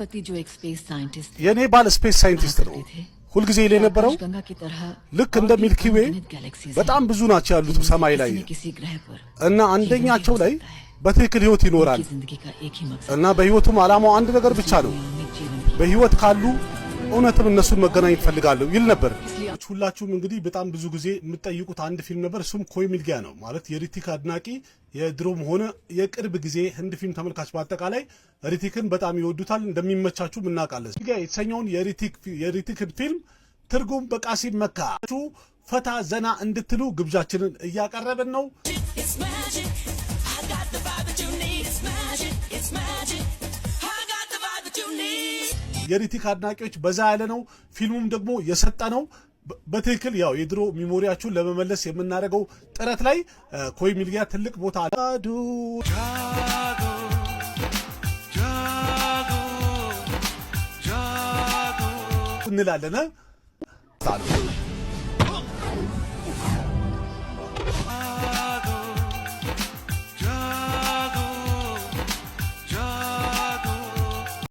पति जो एक स्पेस साइंटिस्ट የኔ ባል ስፔስ ሳይንቲስት ነው ሁሉ ጊዜ ይለ ነበረው ልክ እንደ ሚልኪ ዌይ በጣም ብዙ ናቸው ያሉት ሰማይ ላይ እና አንደኛቸው ላይ በትክክል ህይወት ይኖራል እና በህይወቱም አላማው አንድ ነገር ብቻ ነው በህይወት ካሉ እውነትም እነሱን መገናኘት ፈልጋለሁ ይል ነበር ሁላችሁም እንግዲህ በጣም ብዙ ጊዜ የምትጠይቁት አንድ ፊልም ነበር እሱም ኮይ ሚልጊያ ነው ማለት የሪቲክ አድናቂ የድሮም ሆነ የቅርብ ጊዜ ህንድ ፊልም ተመልካች በአጠቃላይ ሪቲክን በጣም ይወዱታል እንደሚመቻችሁ እናውቃለን ሚልጊያ የተሰኘውን የሪቲክን ፊልም ትርጉም በቃሲም መካ ፈታ ዘና እንድትሉ ግብዣችንን እያቀረብን ነው የሪቲክ አድናቂዎች በዛ ያለ ነው ፊልሙም ደግሞ የሰጠ ነው በትክክል ያው የድሮ ሚሞሪያችሁን ለመመለስ የምናደርገው ጥረት ላይ ኮይ ሚልጊያ ትልቅ ቦታ አዱ እንላለን